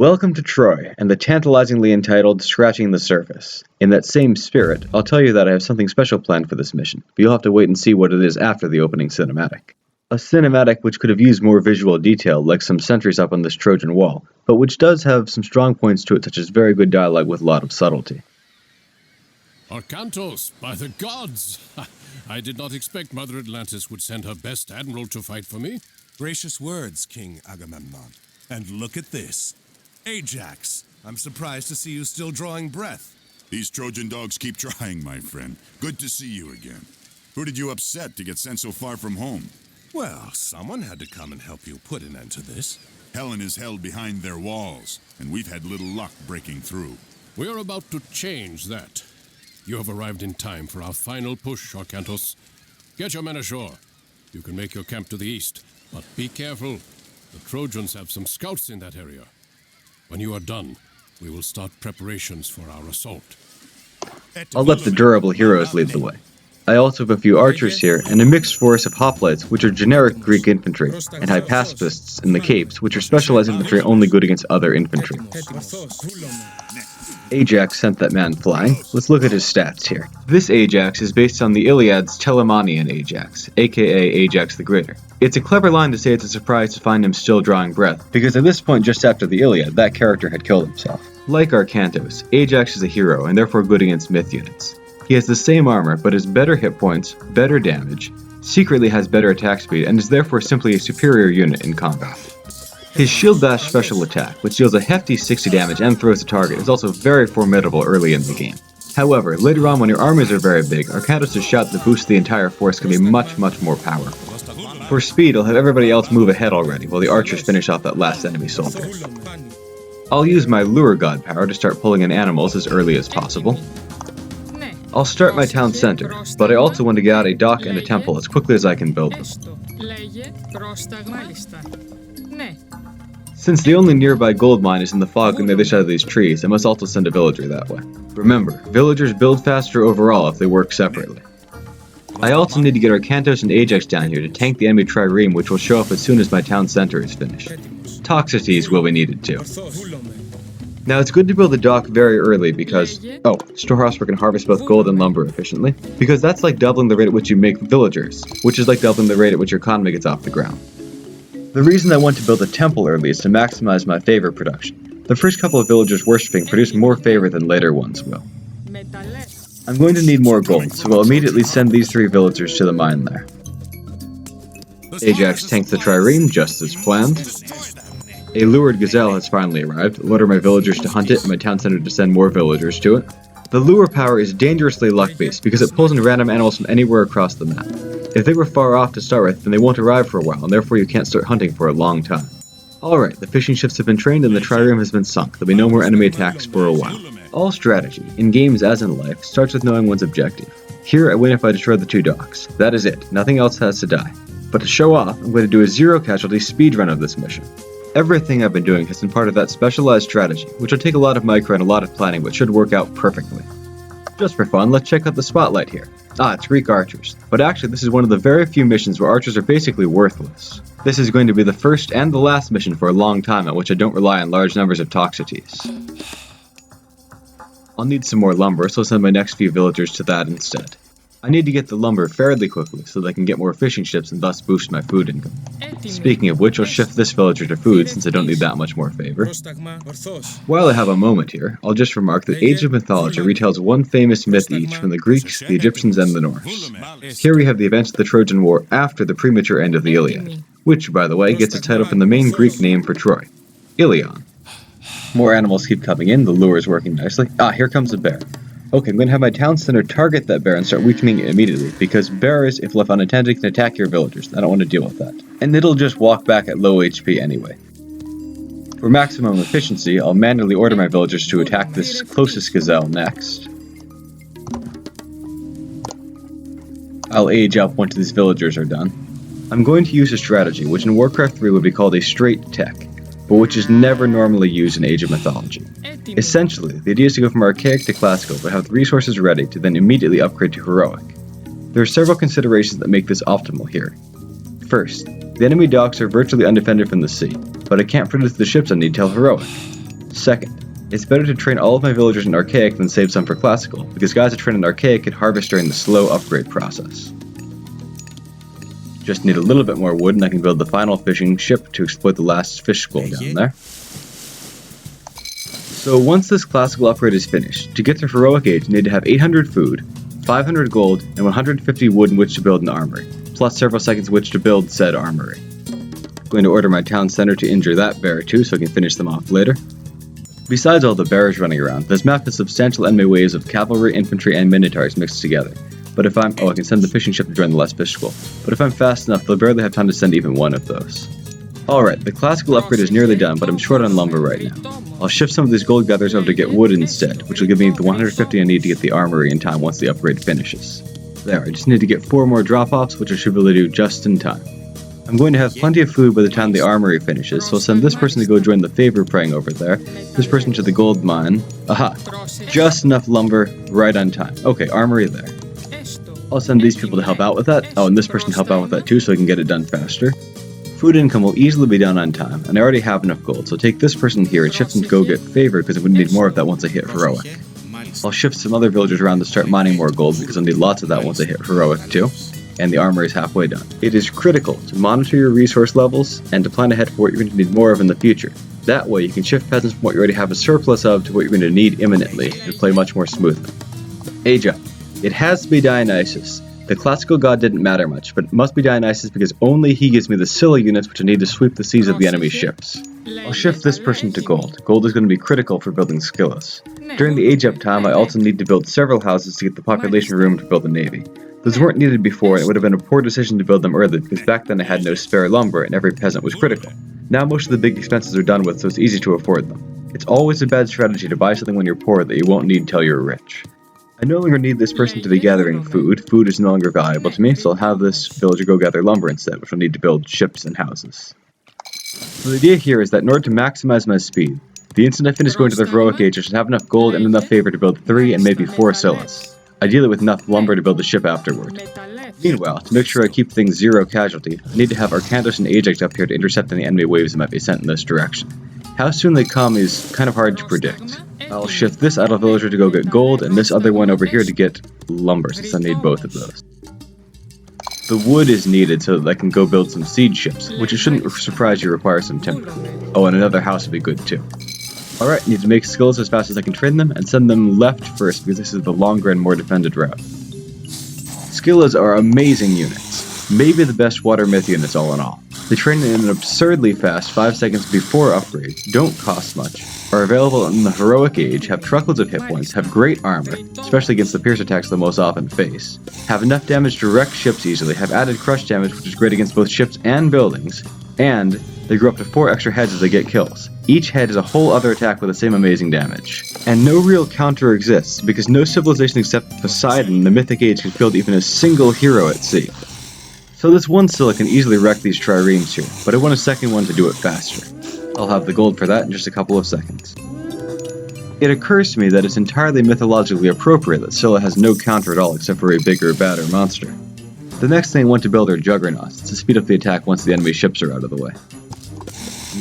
Welcome to Troy, and the tantalizingly entitled Scratching the Surface. In that same spirit, I'll tell you that I have something special planned for this mission, but you'll have to wait and see what it is after the opening cinematic. A cinematic which could have used more visual detail, like some sentries up on this Trojan wall, but which does have some strong points to it, such as very good dialogue with a lot of subtlety. Arcantos, by the gods! I did not expect Mother Atlantis would send her best admiral to fight for me. Gracious words, King Agamemnon. And look at this. Ajax, I'm surprised to see you still drawing breath. These Trojan dogs keep trying, my friend. Good to see you again. Who did you upset to get sent so far from home? Well, someone had to come and help you put an end to this. Helen is held behind their walls, and we've had little luck breaking through. We are about to change that. You have arrived in time for our final push, Arcantos. Get your men ashore. You can make your camp to the east, but be careful. The Trojans have some scouts in that area. When you are done, we will start preparations for our assault. I'll let the durable heroes lead the way. I also have a few archers here, and a mixed force of hoplites, which are generic Greek infantry, and hypaspists in the capes, which are specialized infantry only good against other infantry. Ajax sent that man flying. Let's look at his stats here. This Ajax is based on the Iliad's Telamonian Ajax, aka Ajax the Greater. It's a clever line to say it's a surprise to find him still drawing breath, because at this point just after the Iliad, that character had killed himself. Like Arcantos, Ajax is a hero and therefore good against myth units. He has the same armor, but has better hit points, better damage, secretly has better attack speed, and is therefore simply a superior unit in combat. His Shield Bash special attack, which deals a hefty 60 damage and throws a target, is also very formidable early in the game. However, later on when your armies are very big, Arcantos' shout that boosts the entire force can be much more powerful. For speed, I'll have everybody else move ahead already, while the archers finish off that last enemy soldier. I'll use my Lure God power to start pulling in animals as early as possible. I'll start my town center, but I also want to get out a dock and a temple as quickly as I can build them. Since the only nearby gold mine is in the fog on the other side of these trees, I must also send a villager that way. Remember, villagers build faster overall if they work separately. I also need to get Arcantos and Ajax down here to tank the enemy trireme, which will show up as soon as my town center is finished. Toxicities will be needed too. Now it's good to build a dock very early because, storehouse where we can harvest both gold and lumber efficiently, because that's like doubling the rate at which you make villagers, which is like doubling the rate at which your economy gets off the ground. The reason I want to build a temple early is to maximize my favor production. The first couple of villagers worshipping produce more favor than later ones will. I'm going to need more gold, so I'll immediately send these 3 villagers to the mine there. Ajax tanks the trireme just as planned. A lured gazelle has finally arrived. I'll order my villagers to hunt it and my town center to send more villagers to it. The lure power is dangerously luck-based because it pulls in random animals from anywhere across the map. If they were far off to start with, then they won't arrive for a while, and therefore you can't start hunting for a long time. Alright, the fishing ships have been trained and the trireme has been sunk. There'll be no more enemy attacks for a while. All strategy, in games as in life, starts with knowing one's objective. Here I win if I destroy the 2 docks. That is it, nothing else has to die. But to show off, I'm going to do a 0 casualty speedrun of this mission. Everything I've been doing has been part of that specialized strategy, which will take a lot of micro and a lot of planning, but should work out perfectly. Just for fun, let's check out the spotlight here. It's Greek archers. But actually, this is one of the very few missions where archers are basically worthless. This is going to be the first and the last mission for a long time at which I don't rely on large numbers of Toxicities. I'll need some more lumber, so I'll send my next few villagers to that instead. I need to get the lumber fairly quickly so that I can get more fishing ships and thus boost my food income. Speaking of which, I'll shift this villager to food since I don't need that much more favor. While I have a moment here, I'll just remark that Age of Mythology retells one famous myth each from the Greeks, the Egyptians, and the Norse. Here we have the events of the Trojan War after the premature end of the Iliad, which, by the way, gets a title from the main Greek name for Troy, Ilion. More animals keep coming in, the lure is working nicely. Here comes a bear. Okay, I'm going to have my town center target that bear and start weakening it immediately, because bears, if left unattended, can attack your villagers. I don't want to deal with that. And it'll just walk back at low HP anyway. For maximum efficiency, I'll manually order my villagers to attack this closest gazelle next. I'll age up once these villagers are done. I'm going to use a strategy, which in Warcraft 3 would be called a straight tech, but which is never normally used in Age of Mythology. Essentially, the idea is to go from archaic to classical, but have the resources ready to then immediately upgrade to heroic. There are several considerations that make this optimal here. First, the enemy docks are virtually undefended from the sea, but I can't produce the ships I need till heroic. Second, it's better to train all of my villagers in Archaic than save some for Classical, because guys that train in Archaic can harvest during the slow upgrade process. Just need a little bit more wood and I can build the final fishing ship to exploit the last fish school down there. So once this Classical upgrade is finished, to get to Heroic Age you need to have 800 food, 500 gold, and 150 wood in which to build an armory, plus several seconds in which to build said armory. I'm going to order my town center to injure that bear too so I can finish them off later. Besides all the bears running around, this map has substantial enemy waves of cavalry, infantry, and minotaurs mixed together. But if I can send the fishing ship to join the last fish school. But if I'm fast enough, they'll barely have time to send even one of those. Alright, the Classical upgrade is nearly done, but I'm short on lumber right now. I'll shift some of these gold gatherers over to get wood instead, which will give me the 150 I need to get the armory in time once the upgrade finishes. There, I just need to get 4 more drop-offs, which I should be able to do just in time. I'm going to have plenty of food by the time the armory finishes, so I'll send this person to go join the favor praying over there, this person to the gold mine. Aha! Just enough lumber, right on time. Okay, armory there. I'll send these people to help out with that. Oh, and this person to help out with that too, so I can get it done faster. Food income will easily be done on time, and I already have enough gold, so take this person here and shift them to go get favor, because I would need more of that once I hit heroic. I'll shift some other villagers around to start mining more gold, because I'll need lots of that once I hit heroic too. And the armory is halfway done. It is critical to monitor your resource levels and to plan ahead for what you're going to need more of in the future. That way you can shift peasants from what you already have a surplus of to what you're going to need imminently and play much more smoothly. Age up. It has to be Dionysus. The Classical god didn't matter much, but it must be Dionysus because only he gives me the Scylla units which I need to sweep the seas of the enemy ships. I'll shift this person to gold. Gold is going to be critical for building Skyllas. During the age up time I also need to build several houses to get the population room to build a navy. Those weren't needed before, and it would have been a poor decision to build them early because back then I had no spare lumber and every peasant was critical. Now most of the big expenses are done with, so it's easy to afford them. It's always a bad strategy to buy something when you're poor that you won't need until you're rich. I no longer need this person to be gathering food. Food is no longer valuable to me, so I'll have this villager go gather lumber instead, which will need to build ships and houses. So the idea here is that in order to maximize my speed, the instant I finish going to the heroic age I should have enough gold and enough favor to build 3 and maybe 4 Scyllas. Ideally with enough lumber to build the ship afterward. Meanwhile, to make sure I keep things 0 casualty, I need to have Arcantos and Ajax up here to intercept any enemy waves that might be sent in this direction. How soon they come is kind of hard to predict. I'll shift this idle villager to go get gold, and this other one over here to get lumber, since I need both of those. The wood is needed so that I can go build some siege ships, which it shouldn't surprise you require some timber. Oh, and another house would be good too. Alright, need to make skills as fast as I can train them, and send them left first because this is the longer and more defended route. Skyllas are amazing units. Maybe the best water myth units all in all. They train in an absurdly fast 5 seconds before upgrade, don't cost much, are available in the heroic age, have truckloads of hit points, have great armor, especially against the pierce attacks they most often face, have enough damage to wreck ships easily, have added crush damage which is great against both ships and buildings, and they grow up to 4 extra heads as they get kills. Each head is a whole other attack with the same amazing damage. And no real counter exists, because no civilization except Poseidon in the Mythic Age can field even a single hero at sea. So this one Scylla can easily wreck these triremes here, but I want a second one to do it faster. I'll have the gold for that in just a couple of seconds. It occurs to me that it's entirely mythologically appropriate that Scylla has no counter at all except for a bigger, badder monster. The next thing I want to build are juggernauts, to speed up the attack once the enemy ships are out of the way.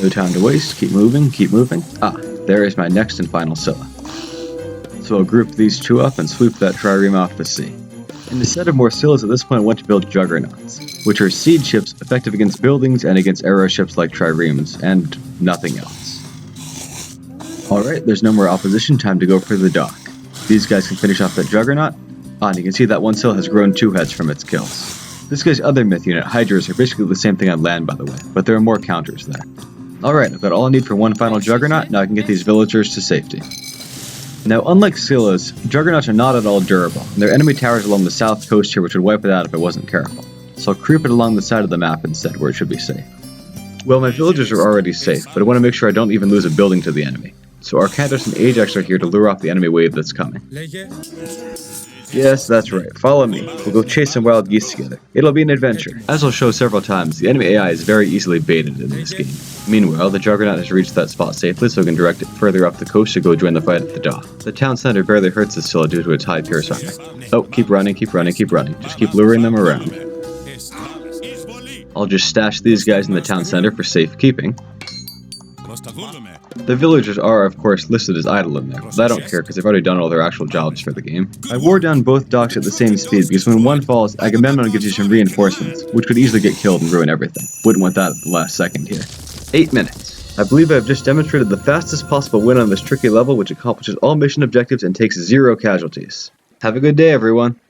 No time to waste, keep moving, keep moving. Ah, there is my next and final Scylla. So I'll group these two up and sweep that trireme off to sea. And instead of more Scyllas at this point I want to build juggernauts, which are siege ships effective against buildings and against arrow ships like triremes, and nothing else. Alright, there's no more opposition, time to go for the dock. These guys can finish off that juggernaut. Ah, and you can see that one Scylla has grown 2 heads from its kills. This guy's other myth unit, Hydras, are basically the same thing on land by the way, but there are more counters there. Alright, I've got all I need for one final juggernaut, now I can get these villagers to safety. Now, unlike Scyllas, juggernauts are not at all durable, and there are enemy towers along the south coast here which would wipe it out if I wasn't careful. So I'll creep it along the side of the map instead, where it should be safe. Well, my villagers are already safe, but I want to make sure I don't even lose a building to the enemy. So Arcantos and Ajax are here to lure off the enemy wave that's coming. Yes, that's right, follow me. We'll go chase some wild geese together. It'll be an adventure. As I'll show several times, the enemy AI is very easily baited in this game. Meanwhile, the Juggernaut has reached that spot safely, so I can direct it further up the coast to go join the fight at the dock. The town center barely hurts the Scylla due to its high pierce armor. Oh, keep running, keep running, keep running. Just keep luring them around. I'll just stash these guys in the town center for safekeeping. The villagers are, of course, listed as idle in there, but I don't care because they've already done all their actual jobs for the game. I wore down both docks at the same speed because when one falls, Agamemnon gives you some reinforcements, which could easily get killed and ruin everything. Wouldn't want that at the last second here. 8 minutes. I believe I have just demonstrated the fastest possible win on this tricky level, which accomplishes all mission objectives and takes 0 casualties. Have a good day, everyone.